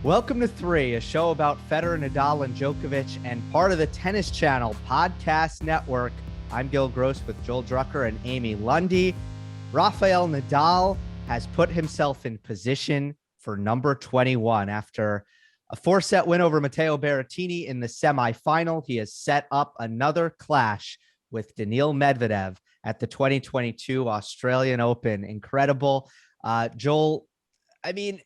Welcome to Three, a show about Federer, Nadal, and Djokovic, and part of the Tennis Channel podcast network. I'm Gill with Joel Drucker and Amy Lundy. Rafael Nadal has put himself in position for number 21 after a 4-set win over Matteo Berrettini in the semifinal. He has set up another clash with Daniil Medvedev at the 2022 Australian Open. Incredible. Joel, I mean,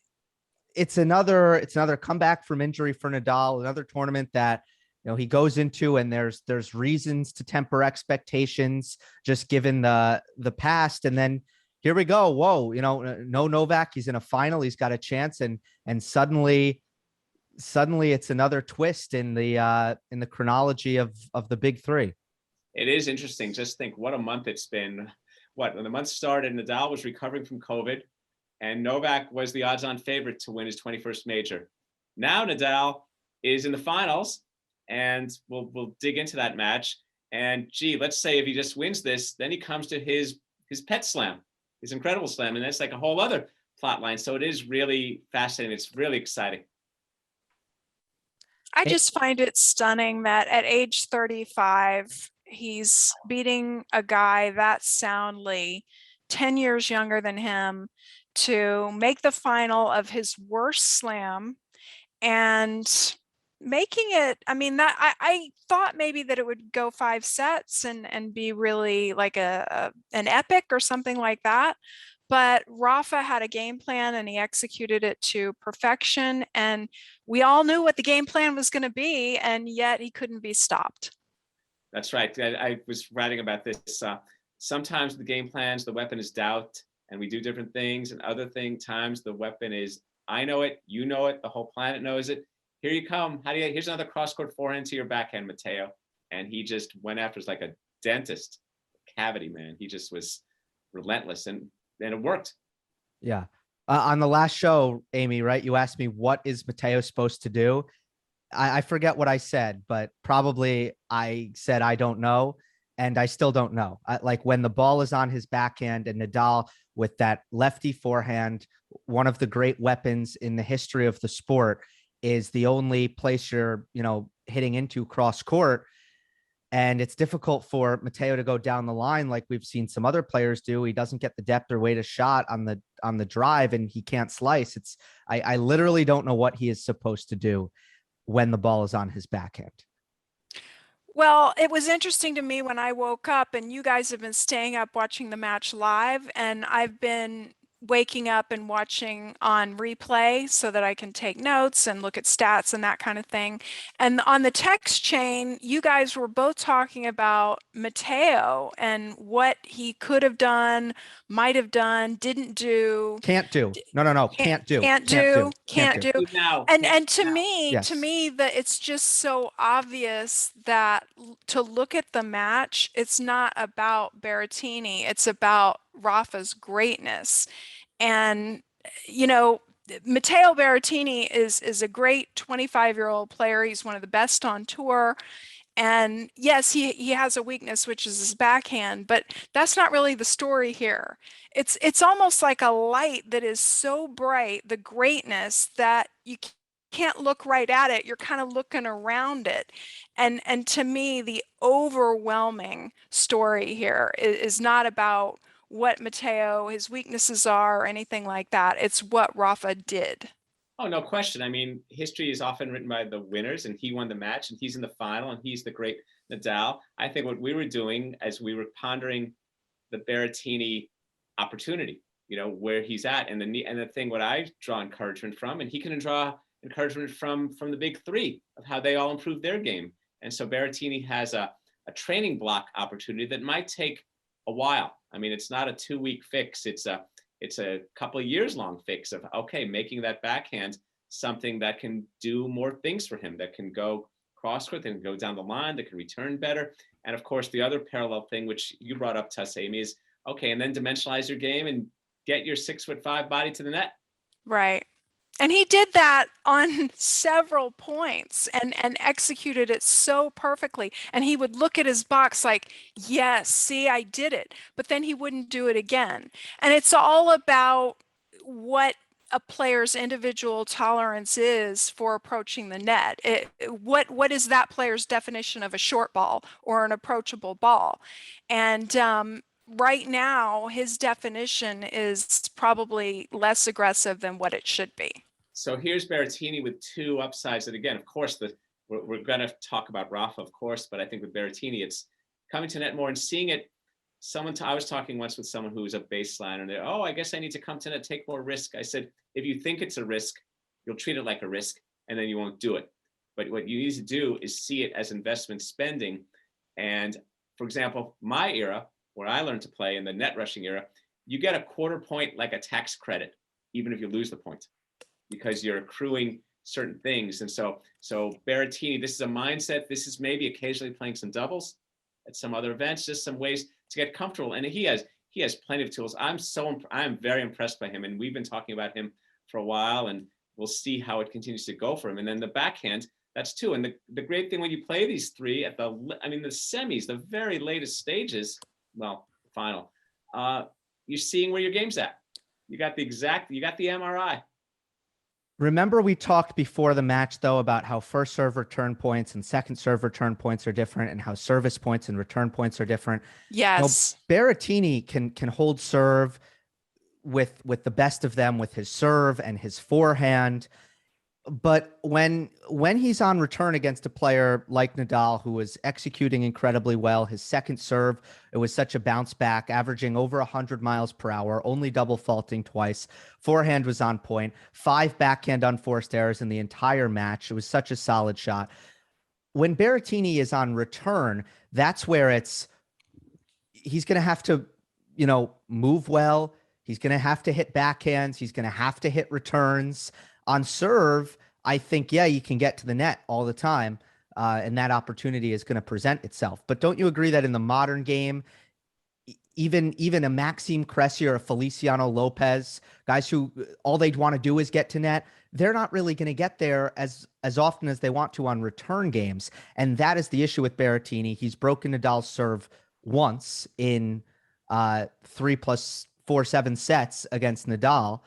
it's another comeback from injury for Nadal, another tournament that, you know, he goes into and there's reasons to temper expectations just given the past. And then here we go. Whoa, no Novak, he's in a final, he's got a chance, and suddenly it's another twist in the chronology of the big three. It is interesting. Just think what a month it's been. When the month started, Nadal was recovering from COVID, and Novak was the odds-on favorite to win his 21st major. Now Nadal is in the finals, and we'll dig into that match. And let's say if he just wins this, then he comes to his pet slam, his incredible slam, and that's like a whole other plot line. So it is really fascinating. It's really exciting. I just find it stunning that at age 35, he's beating a guy that soundly, 10 years younger than him, to make the final of his worst slam and making it. I mean, that I thought maybe that it would go 5 sets and be really like an epic or something like that. But Rafa had a game plan and he executed it to perfection. And we all knew what the game plan was going to be, and yet he couldn't be stopped. That's right. I was writing about this. Sometimes the game plans, the weapon is doubt, and we do different things. And other times the weapon is, I know it, you know it, the whole planet knows it. Here you come. Here's another cross-court forehand to your backhand, Matteo. And he just went after it like a dentist, cavity, man. He just was relentless, and it worked. Yeah. On the last show, Amy, right, you asked me, what is Matteo supposed to do? I forget what I said, but probably I said, I don't know. And I still don't know. Like when the ball is on his backhand and Nadal with that lefty forehand, one of the great weapons in the history of the sport, is the only place you're, hitting into cross court. And it's difficult for Matteo to go down the line like we've seen some other players do. He doesn't get the depth or weight of shot on the drive, and he can't slice. I literally don't know what he is supposed to do when the ball is on his backhand. Well, it was interesting to me when I woke up, and you guys have been staying up watching the match live, and I've been waking up and watching on replay so that I can take notes and look at stats and that kind of thing. And on the text chain, you guys were both talking about Matteo and what he could have done, might have done, didn't do. Can't do. No. Can't do. Can't do. Now. And to me, Yes. that it's just so obvious that to look at the match, it's not about Berrettini, it's about Rafa's greatness. And Matteo Berrettini is a great 25-year-old player. He's one of the best on tour. And yes, he has a weakness, which is his backhand, but that's not really the story here. It's almost like a light that is so bright, the greatness, that you can't look right at it. You're kind of looking around it. And to me, the overwhelming story here is not about what Matteo, his weaknesses are or anything like that. It's what Rafa did. Oh, no question. I mean, history is often written by the winners, and he won the match, and he's in the final, and he's the great Nadal. I think what we were doing as we were pondering the Berrettini opportunity, where he's at, and the thing what I draw encouragement from, and he can draw encouragement from the big three of how they all improved their game. And so Berrettini has a training block opportunity that might take a while. I mean, it's not a 2-week fix. It's a couple of years long fix of, making that backhand something that can do more things for him, that can go cross-court, that can go down the line, that can return better. And of course, the other parallel thing, which you brought up to us, Amy, is, and then dimensionalize your game and get your 6'5" body to the net. Right. And he did that on several points and executed it so perfectly. And he would look at his box like, yes, see, I did it. But then he wouldn't do it again. And it's all about what a player's individual tolerance is for approaching the net. What is that player's definition of a short ball or an approachable ball? And right now, his definition is probably less aggressive than what it should be. So here's Berrettini with two upsides. And again, of course, we're going to talk about Rafa, of course, but I think with Berrettini, it's coming to net more and seeing it. I was talking once with someone who was a baseliner, and they're, oh, I guess I need to come to net, take more risk. I said, if you think it's a risk, you'll treat it like a risk, and then you won't do it. But what you need to do is see it as investment spending. And for example, my era, where I learned to play in the net rushing era, you get a quarter point like a tax credit, even if you lose the point, because you're accruing certain things. And so Berrettini, this is a mindset. This is maybe occasionally playing some doubles at some other events, just some ways to get comfortable. And he has plenty of tools. I'm very impressed by him. And we've been talking about him for a while, and we'll see how it continues to go for him. And then the backhand, that's two. And the great thing when you play these three at the semis, the very latest stages, well, final, you're seeing where your game's at. You got the MRI. Remember, we talked before the match, though, about how first serve return points and second serve return points are different, and how service points and return points are different. Yes. You know, Berrettini can hold serve with the best of them with his serve and his forehand. But when he's on return against a player like Nadal, who was executing incredibly well, his second serve, it was such a bounce back, averaging over 100 miles per hour, only double faulting twice. Forehand was on point, 5 backhand unforced errors in the entire match. It was such a solid shot. When Berrettini is on return, that's where he's going to have to, move well. He's going to have to hit backhands. He's going to have to hit returns. On serve, I think, you can get to the net all the time, and that opportunity is going to present itself. But don't you agree that in the modern game, even a Maxime Cressy or a Feliciano Lopez, guys who all they'd want to do is get to net, they're not really going to get there as often as they want to on return games. And that is the issue with Berrettini. He's broken Nadal's serve once in 3+4-7 sets against Nadal.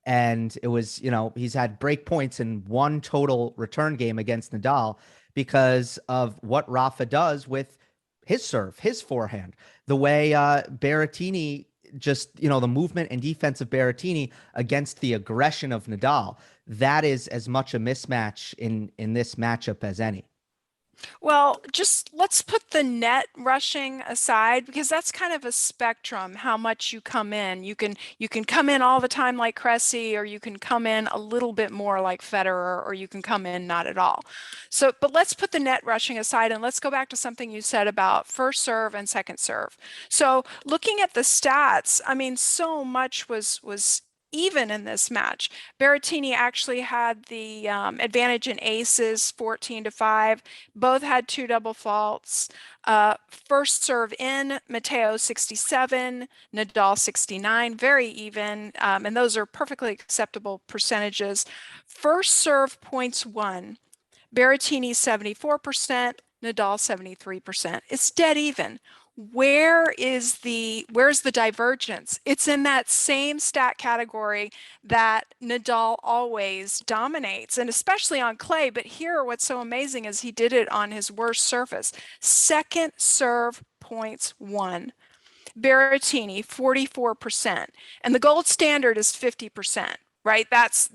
And it was, he's had break points in one total return game against Nadal because of what Rafa does with his serve, his forehand, the way Berrettini just, the movement and defense of Berrettini against the aggression of Nadal. That is as much a mismatch in this matchup as any. Well, just let's put the net rushing aside, because that's kind of a spectrum, how much you come in. You can come in all the time like Cressy, or you can come in a little bit more like Federer, or you can come in not at all. So, but let's put the net rushing aside, and let's go back to something you said about first serve and second serve. So looking at the stats, I mean, so much was even in this match. Berrettini actually had the advantage in aces, 14-5. Both had 2 double faults. First serve in, Matteo 67, Nadal 69, very even. And those are perfectly acceptable percentages. First serve points won, Berrettini 74%, Nadal 73%. It's dead even. Where's the divergence? It's in that same stat category that Nadal always dominates, and especially on clay. But here, what's so amazing is he did it on his worst surface. Second serve points won, Berrettini 44%, and the gold standard is 50%. Right? That's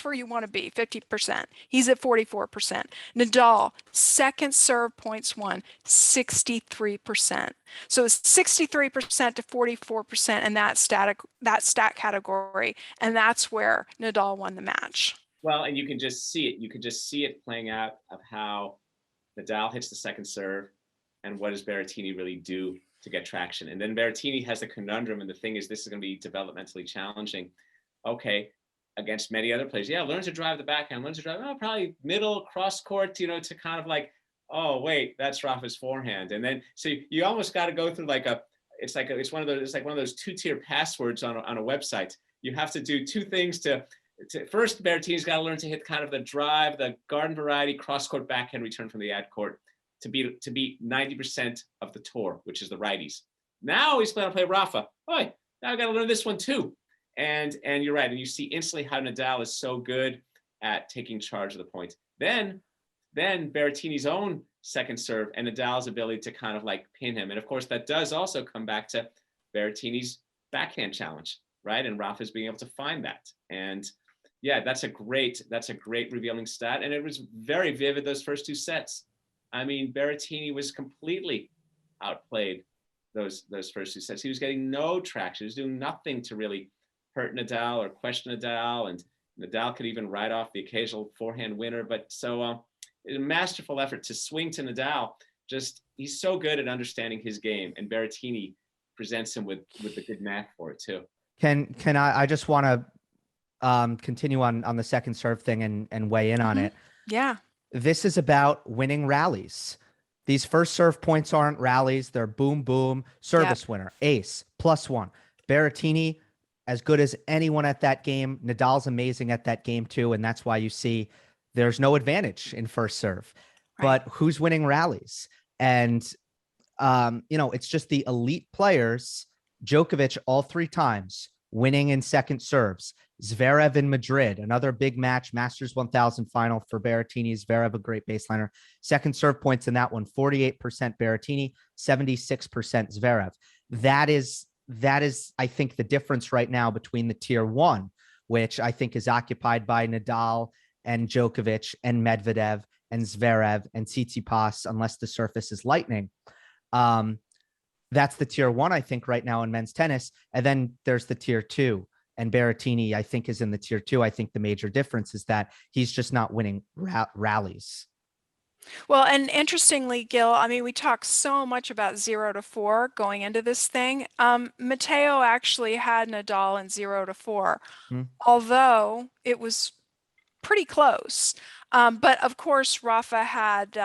where you want to be, 50%. He's at 44%. Nadal, second serve points won, 63%. So it's 63% to 44% in that stat category, and that's where Nadal won the match. Well, and you can just see it. You can just see it playing out of how Nadal hits the second serve, and what does Berrettini really do to get traction. And then Berrettini has the conundrum, and the thing is, this is going to be developmentally challenging. Okay, against many other players, learn to drive the backhand, learn to drive, probably middle, cross court, to kind of like, oh wait, that's Rafa's forehand. And then so you almost got to go through it's like one of those 2-tier passwords on a website. You have to do 2 things to first, Berrettini's got to learn to hit kind of the drive, the garden variety cross court backhand return from the ad court to beat 90% of the tour, which is the righties. Now he's going to play Rafa. Oh, now I got to learn this one too. And you're right. And you see instantly how Nadal is so good at taking charge of the points. Then Berrettini's own second serve and Nadal's ability to kind of like pin him. And of course, that does also come back to Berrettini's backhand challenge, right? And Rafa's being able to find that. And yeah, that's a great revealing stat. And it was very vivid, those first two sets. I mean, Berrettini was completely outplayed those first two sets. He was getting no traction. He was doing nothing to really hurt Nadal or question Nadal. And Nadal could even ride off the occasional forehand winner. But so a masterful effort to swing to Nadal. Just, he's so good at understanding his game. And Berrettini presents him with the good math for it too. Can I just want to continue on the second serve thing and weigh in on it. Yeah. This is about winning rallies. These first serve points aren't rallies. They're boom, boom, service winner, ace, +1. Berrettini, as good as anyone at that game. Nadal's amazing at that game too. And that's why you see there's no advantage in first serve. Right. But who's winning rallies? And, it's just the elite players. Djokovic all 3 times winning in second serves. Zverev in Madrid, another big match, Masters 1000 final for Berrettini. Zverev, a great baseliner. Second serve points in that one, 48% Berrettini, 76% Zverev. That is, I think, the difference right now between the tier 1, which I think is occupied by Nadal and Djokovic and Medvedev and Zverev and Tsitsipas, unless the surface is lightning. That's the tier 1, I think, right now in men's tennis. And then there's the tier 2. And Berrettini, I think, is in the tier 2. I think the major difference is that he's just not winning rallies. Well, and interestingly, Gill, I mean, we talk so much about 0 to 4 going into this thing. Matteo actually had Nadal in 0 to 4, although it was pretty close. But of course, Rafa had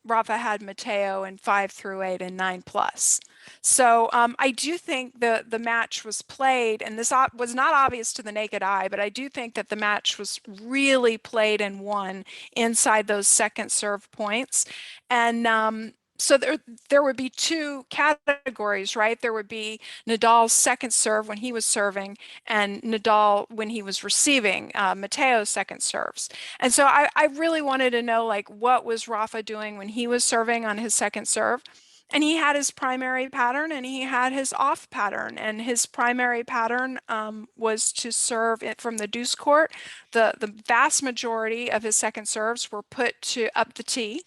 Matteo in 5 through 8 and 9+. So I do think the match was played, and this was not obvious to the naked eye, but I do think that the match was really played and won inside those second serve points. And so there would be 2 categories, right? There would be Nadal's second serve when he was serving, and Nadal when he was receiving Matteo's second serves. And so I really wanted to know, like, what was Rafa doing when he was serving on his second serve? And he had his primary pattern and he had his off pattern. And his primary pattern was to serve it from the deuce court. The vast majority of his second serves were put to up the tee.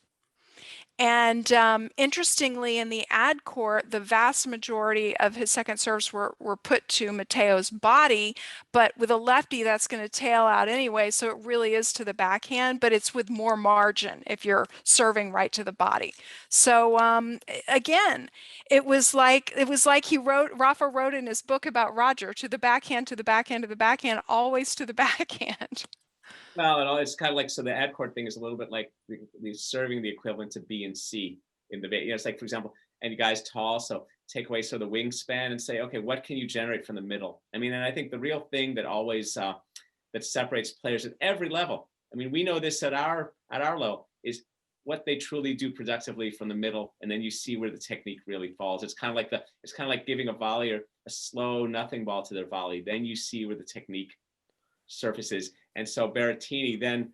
And interestingly, in the ad court, the vast majority of his second serves were put to Matteo's body, but with a lefty, that's going to tail out anyway. So it really is to the backhand, but it's with more margin if you're serving right to the body. So again, it was like Rafa wrote in his book about Roger, to the backhand, to the backhand, to the backhand, always to the backhand. Well, it's kind of like, so the ad court thing is a little bit like the serving the equivalent to B and C in the, it's like, for example, and the guy's tall, so take away the wingspan and say, okay, what can you generate from the middle? I mean, and I think the real thing that always that separates players at every level, I mean, we know this at our level, is what they truly do productively from the middle, and then you see where the technique really falls. It's kind of like giving a volleyer a slow nothing ball to their volley. Then you see where the technique surfaces. And so Berrettini, then,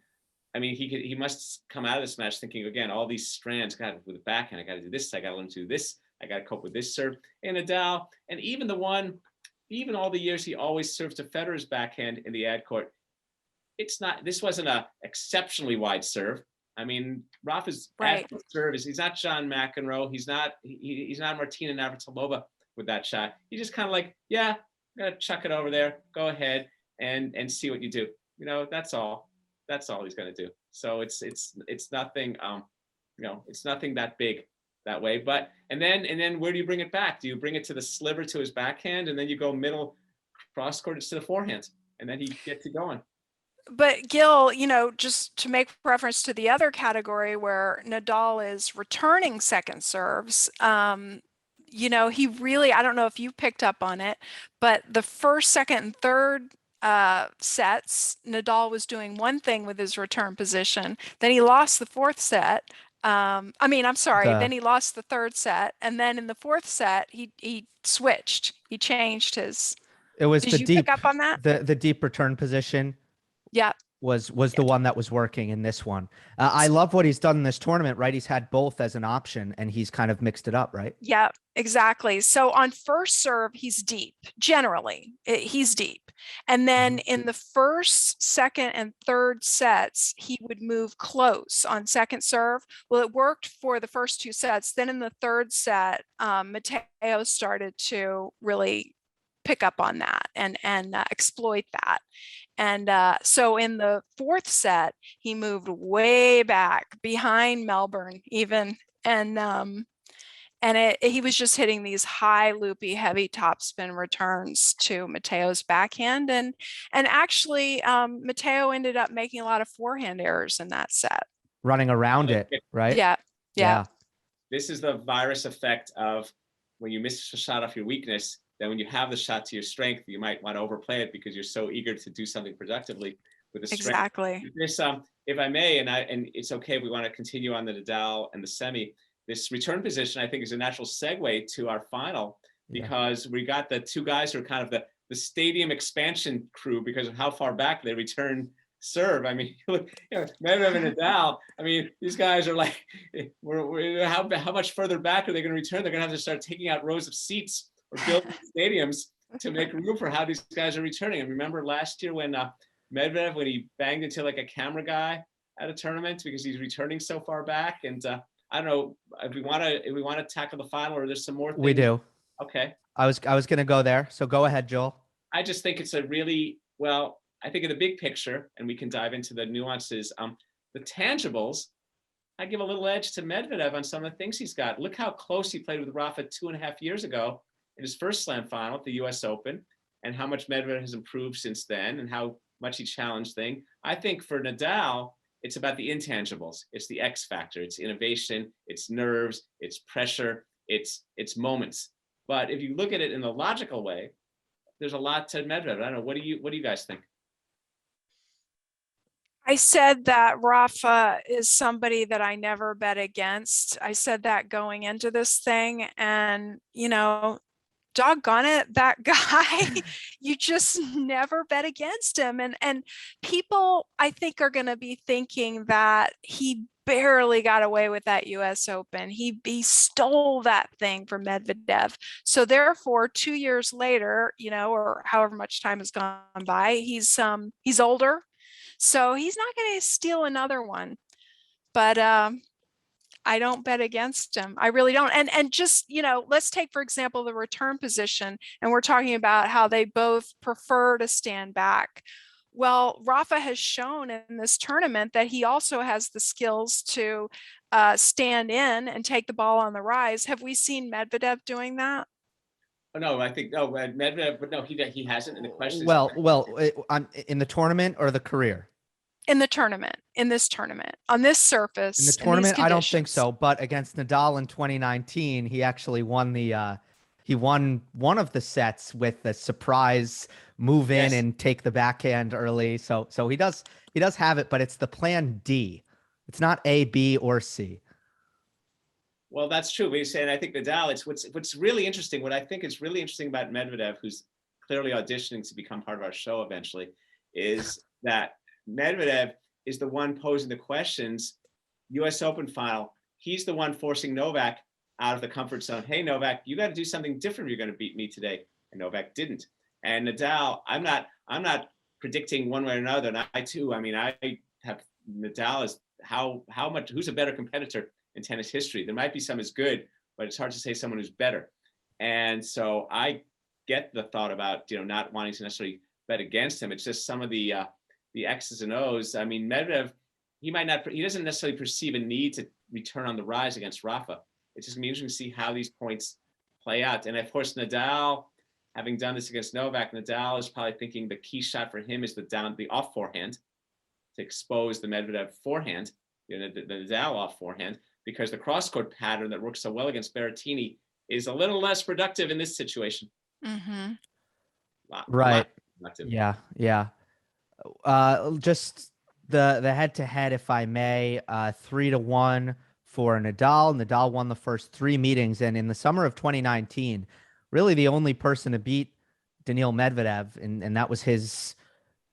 I mean, he must come out of this match thinking, again, all these strands, God, with the backhand, I got to do this, I got to learn to do this, I got to cope with this serve. And Nadal, and even all the years he always served to Federer's backhand in the ad court, this wasn't a exceptionally wide serve. I mean, Rafa's ad court serve he's not John McEnroe, he's not Martina Navratilova with that shot. He's just kind of like, yeah, I'm gonna chuck it over there, go ahead and see what you do. That's all he's going to do. So it's nothing, it's nothing that big that way. But, and then where do you bring it back? Do you bring it to the sliver to his backhand, and then you go middle cross court to the forehand, and then he gets it going? But Gill, just to make reference to the other category where Nadal is returning second serves, he really, I don't know if you picked up on it, but the first, second, and third sets, Nadal was doing one thing with his return position. Then he lost the fourth set. Then he lost the third set. And then in the fourth set, he switched. He changed his It was Did you pick up on that? the deep return position Yeah. was Yeah. the one that was working in this one. I love what he's done in this tournament, right? He's had both as an option and he's kind of mixed it up, right? Yeah, exactly. So on first serve, he's deep. Generally, he's deep. And then in the first, second, and third sets, he would move close on second serve. Well, it worked for the first two sets. Then in the third set, Matteo started to really pick up on that and exploit that. And so in the fourth set, he moved way back behind Melbourne even. And he was just hitting these high loopy heavy topspin returns to Matteo's backhand. And actually Matteo ended up making a lot of forehand errors in that set. Running around it, right? Yeah. This is the virus effect of when you miss a shot off your weakness, then when you have the shot to your strength, you might want to overplay it because you're so eager to do something productively with the strength. Exactly. This, if I may, and it's okay if we want to continue on the Nadal and the semi, this return position, I think, is a natural segue to our final because we got the two guys who are kind of the stadium expansion crew because of how far back they return serve. I mean, Medvedev and Nadal, I mean, these guys are like, how much further back are they going to return? They're going to have to start taking out rows of seats or building stadiums to make room for how these guys are returning. And remember last year when Medvedev, when he banged into like a camera guy at a tournament because he's returning so far back. And I don't know if we want to tackle the final or there's some more things. We do. Okay. I was going to go there. So go ahead, Joel. I just think it's a really, well, I think in the big picture, and we can dive into the nuances, the tangibles, I give a little edge to Medvedev on some of the things he's got. Look how close he played with Rafa 2.5 years ago in his first slam final at the US Open, and how much Medvedev has improved since then and how much he challenged things. I think for Nadal, it's about the intangibles. It's the X factor. It's innovation. It's nerves. It's pressure. It's moments. But if you look at it in a logical way, there's a lot to Medvedev. I don't know. What do you guys think? I said that Rafa is somebody that I never bet against. I said that going into this thing, and doggone it, that guy, you just never bet against him. And people, I think, are going to be thinking that he barely got away with that US Open. He stole that thing from Medvedev. So therefore, 2 years later, or however much time has gone by, he's older. So he's not going to steal another one. But I don't bet against him. I really don't. And just, let's take, for example, the return position. And we're talking about how they both prefer to stand back. Well, Rafa has shown in this tournament that he also has the skills to stand in and take the ball on the rise. Have we seen Medvedev doing that? No, I think Medvedev, but no, he hasn't. And the question is, well, in the tournament or the career? In the tournament, in this tournament, on this surface. In the tournament, I don't think so. But against Nadal in 2019, he actually won one of the sets with a surprise move in and take the backhand early. So he does have it, but it's the plan D. It's not A, B, or C. Well, that's true. And I think Nadal, it's what's really interesting. What I think is really interesting about Medvedev, who's clearly auditioning to become part of our show eventually, is that Medvedev is the one posing the questions. US Open final, he's the one forcing Novak out of the comfort zone. Hey, Novak, you got to do something different if you're going to beat me today. And Novak didn't. And Nadal, I'm not predicting one way or another. And I have Nadal as who's a better competitor in tennis history. There might be some as good, but it's hard to say someone who's better. And so I get the thought about, not wanting to necessarily bet against him. It's just some of the X's and O's. I mean, Medvedev, he doesn't necessarily perceive a need to return on the rise against Rafa. It's just going to be interesting to see how these points play out. And of course, Nadal, having done this against Novak, Nadal is probably thinking the key shot for him is the off forehand to expose the Medvedev forehand, the Nadal off forehand, because the cross-court pattern that works so well against Berrettini is a little less productive in this situation. Mm-hmm. Right. Yeah. Just the head-to-head, if I may, 3-1 for Nadal. Nadal won the first 3 meetings, and in the summer of 2019, really the only person to beat Daniil Medvedev, and that was his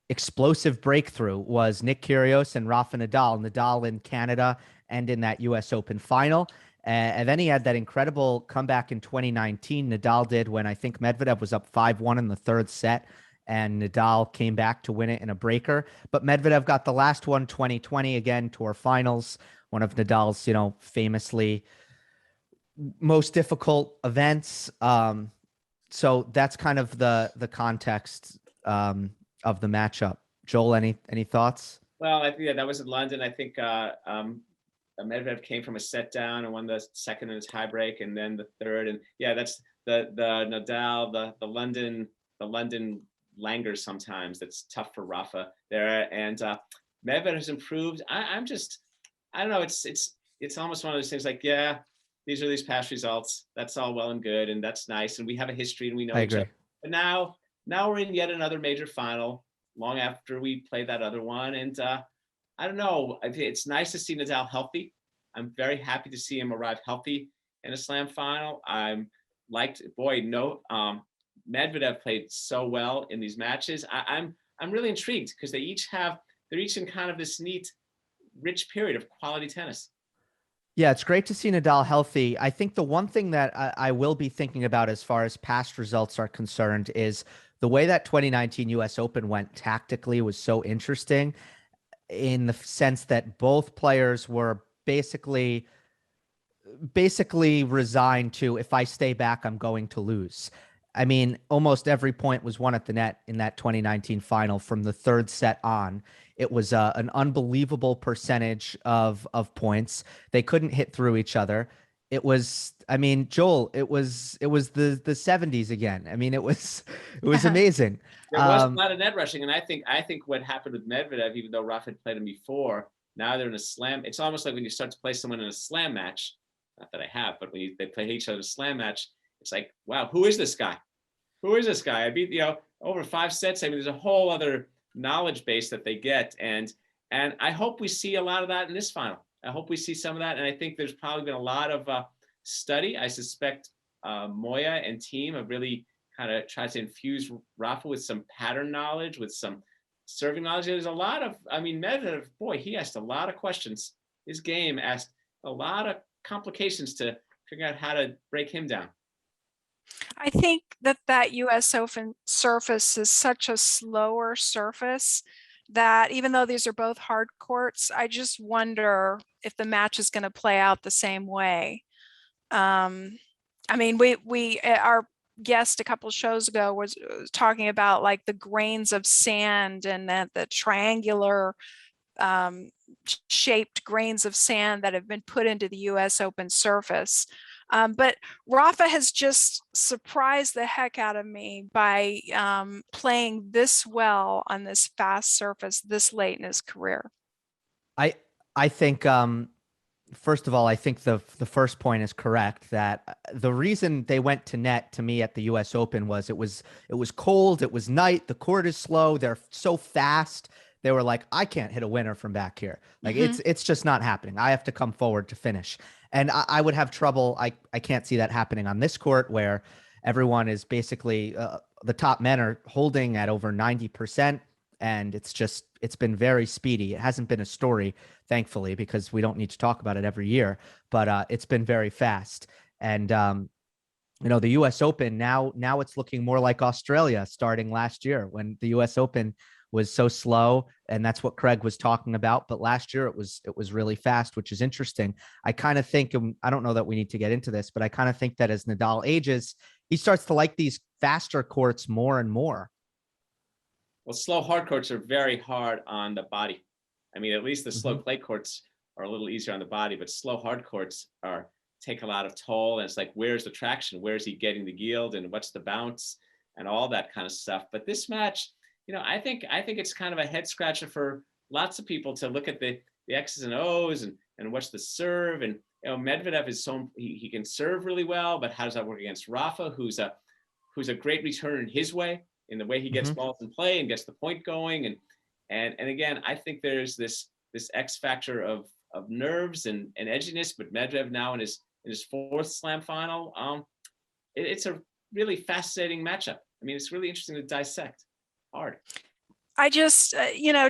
explosive breakthrough, was Nick Kyrgios and Rafa Nadal. Nadal in Canada and in that U.S. Open final. And then he had that incredible comeback in 2019. Nadal did, when I think Medvedev was up 5-1 in the third set, and Nadal came back to win it in a breaker. But Medvedev got the last one, 2020, again, Tour Finals, one of Nadal's, famously most difficult events. So that's kind of the context of the matchup. Joel, any thoughts? Well, I think that was in London. I think Medvedev came from a set down and won the second in a tiebreak, and then the third. And yeah, that's the Nadal, the London langers sometimes. That's tough for Rafa there. And Medvedev has improved. I don't know. It's almost one of those things like, yeah, these are these past results. That's all well and good, and that's nice. And we have a history, and we know each other. But now we're in yet another major final, long after we played that other one. And I don't know. It's nice to see Nadal healthy. I'm very happy to see him arrive healthy in a Slam final. Medvedev played so well in these matches. I'm really intrigued because they're each in kind of this neat, rich period of quality tennis. Yeah, it's great to see Nadal healthy. I think the one thing that I will be thinking about as far as past results are concerned is the way that 2019 US Open went tactically was so interesting, in the sense that both players were basically resigned to, if I stay back, I'm going to lose. I mean, almost every point was won at the net in that 2019 final from the third set on. It was an unbelievable percentage of points. They couldn't hit through each other. It was, I mean, Joel, it was the 70s again. I mean, it was amazing. There was a lot of net rushing, and I think what happened with Medvedev, even though Rafa had played him before, now they're in a slam. It's almost like when you start to play someone in a slam match. Not that I have, but when they play each other in a slam match, it's like, wow, who is this guy? Who is this guy? I beat, over 5 sets. I mean, there's a whole other knowledge base that they get. And I hope we see a lot of that in this final. I hope we see some of that. And I think there's probably been a lot of study. I suspect Moya and team have really kind of tried to infuse Rafa with some pattern knowledge, with some serving knowledge. There's a lot of, Medvedev, boy, he asked a lot of questions. His game asked a lot of complications to figure out how to break him down. I think that US Open surface is such a slower surface that even though these are both hard courts, I just wonder if the match is going to play out the same way. Our guest a couple shows ago was talking about like the grains of sand, and that the triangular shaped grains of sand that have been put into the US Open surface. But Rafa has just surprised the heck out of me by playing this well on this fast surface this late in his career. I think, first of all, I think the first point is correct, that the reason they went to net, to me, at the US Open was it was cold, it was night, the court is slow, they're so fast. They were like, I can't hit a winner from back here. Like, it's just not happening. I have to come forward to finish. And I would have trouble. I can't see that happening on this court, where everyone is basically, the top men are holding at over 90%. And it's been very speedy. It hasn't been a story, thankfully, because we don't need to talk about it every year, but it's been very fast. And, the US Open, now it's looking more like Australia starting last year, when the US Open was so slow, and that's what Craig was talking about. But last year it was really fast, which is interesting. I kind of think, I don't know that we need to get into this, but I kind of think that as Nadal ages, he starts to like these faster courts more and more. Well, slow hard courts are very hard on the body. I mean, at least the slow clay courts are a little easier on the body, but slow hard courts take a lot of toll. And it's like, where's the traction? Where's he getting the yield? And what's the bounce? And all that kind of stuff. But this match, I think it's kind of a head scratcher for lots of people to look at the X's and O's and what's the serve. And Medvedev is he can serve really well, but how does that work against Rafa, who's a great returner in his way, in the way he gets balls in play and gets the point going. And again, I think there's this X factor of nerves and edginess. But Medvedev now in his fourth Slam final, it's a really fascinating matchup. I mean, it's really interesting to dissect. Hard. I just,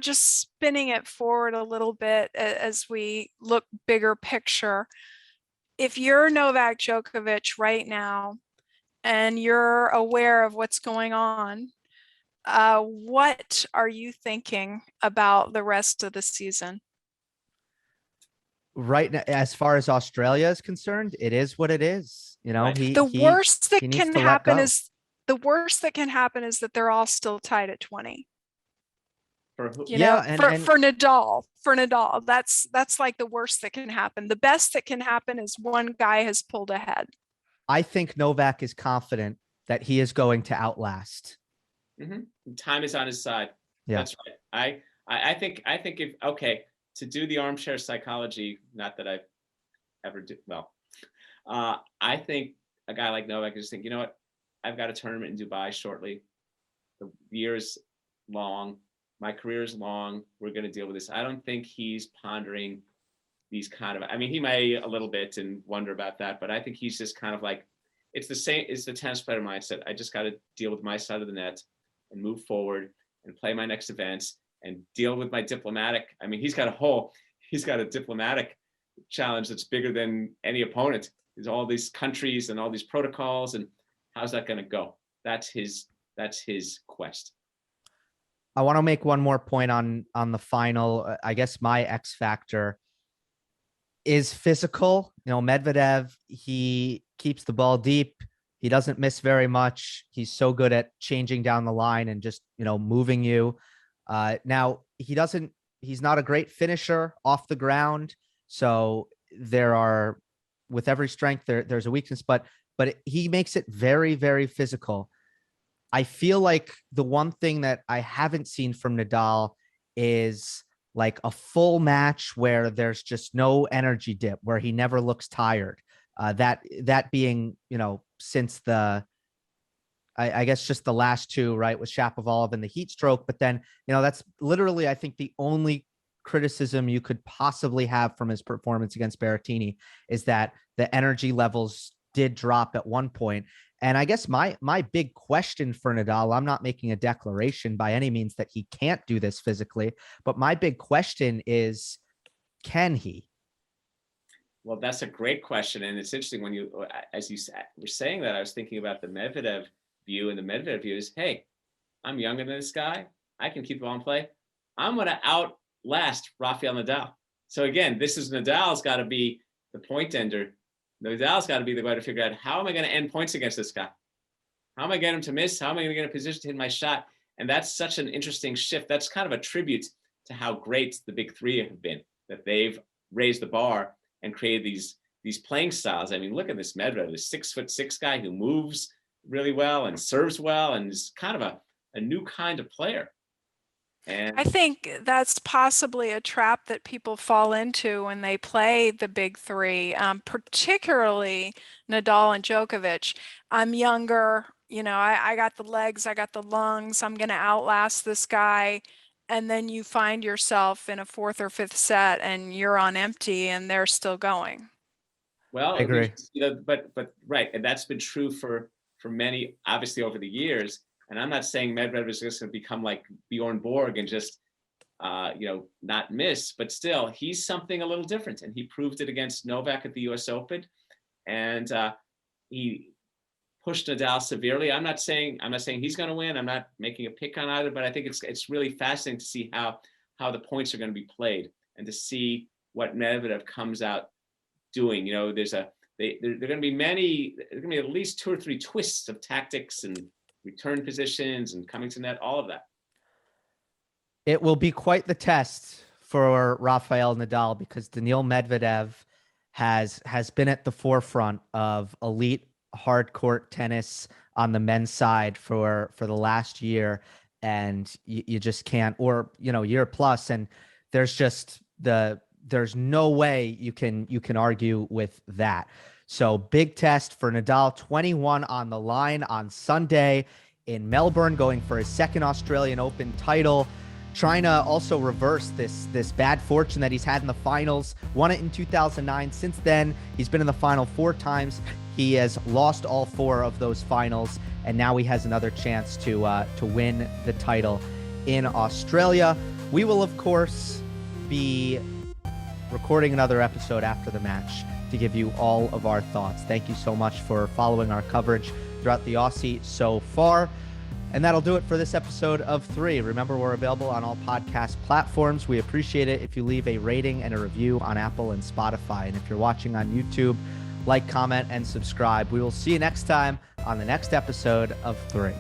just spinning it forward a little bit as we look bigger picture. If you're Novak Djokovic right now and you're aware of what's going on, what are you thinking about the rest of the season? Right now, as far as Australia is concerned, it is what it is. Right. The worst that he needs can to let happen go. is the worst that can happen is that they're all still tied at 20. For who? You Yeah, know, and for Nadal, that's like the worst that can happen. The best that can happen is one guy has pulled ahead. I think Novak is confident that he is going to outlast. Time is on his side. Yeah. That's right. I think if, okay, to do the armchair psychology, not that I've ever did, well, I think a guy like Novak is think, you know what, I've got a tournament in Dubai shortly. The year's long. My career is long. We're going to deal with this. I don't think he's pondering these kind of, I mean, he may a little bit and wonder about that, but I think he's just kind of like, it's the same, it's the tennis player mindset. I just got to deal with my side of the net and move forward and play my next events and deal with my diplomatic. I mean, he's got a diplomatic challenge that's bigger than any opponent. There's all these countries and all these protocols, and how's that going to go? That's his quest. I want to make one more point on the final. I guess my X factor is physical. Medvedev, he keeps the ball deep. He doesn't miss very much. He's so good at changing down the line and just, moving you. Now he's not a great finisher off the ground. So with every strength, there's a weakness, but he makes it very, very physical. I feel like the one thing that I haven't seen from Nadal is like a full match where there's just no energy dip, where he never looks tired. That being, since I guess just the last two, right, with Shapovalov and the heat stroke. But then, that's literally, I think, the only criticism you could possibly have from his performance against Berrettini is that the energy levels did drop at one point. And I guess my big question for Nadal, I'm not making a declaration by any means that he can't do this physically, but my big question is, can he? Well, that's a great question. And it's interesting when as you were saying that, I was thinking about the Medvedev view, and the Medvedev view is, hey, I'm younger than this guy. I can keep the ball in play. I'm going to outlast Rafael Nadal. So again, Nadal's got to be the point ender. Nadal's got to be the guy to figure out, how am I going to end points against this guy? How am I getting him to miss? How am I going to get in a position to hit my shot? And that's such an interesting shift. That's kind of a tribute to how great the big three have been, that they've raised the bar and created these playing styles. I mean, look at this Medvedev, this 6'6" guy who moves really well and serves well and is kind of a new kind of player. And I think that's possibly a trap that people fall into when they play the big three, particularly Nadal and Djokovic. I'm younger, I got the legs, I got the lungs, I'm going to outlast this guy. And then you find yourself in a fourth or fifth set and you're on empty and they're still going. Well, I agree. But right. And that's been true for many, obviously, over the years. And I'm not saying Medvedev is just going to become like Bjorn Borg and just, not miss, but still, he's something a little different. And he proved it against Novak at the US Open. And he pushed Nadal severely. I'm not saying he's going to win. I'm not making a pick on either, but I think it's really fascinating to see how the points are going to be played and to see what Medvedev comes out doing. There's going to be at least 2 or 3 twists of tactics and return positions and coming to net, all of that. It will be quite the test for Rafael Nadal, because Daniil Medvedev has been at the forefront of elite hard court tennis on the men's side for the last year, and you just can't, or year plus, and there's no way you can argue with that. So big test for Nadal, 21 on the line on Sunday in Melbourne, going for his second Australian Open title, trying to also reverse this bad fortune that he's had in the finals. Won it in 2009. Since then, he's been in the final 4 times. He has lost all 4 of those finals. and now he has another chance to win the title in Australia. We will, of course, be recording another episode after the match to give you all of our thoughts. Thank you so much for following our coverage throughout the Aussie so far. And that'll do it for this episode of 3. Remember, we're available on all podcast platforms. We appreciate it if you leave a rating and a review on Apple and Spotify. And if you're watching on YouTube, like, comment, and subscribe. We will see you next time on the next episode of 3.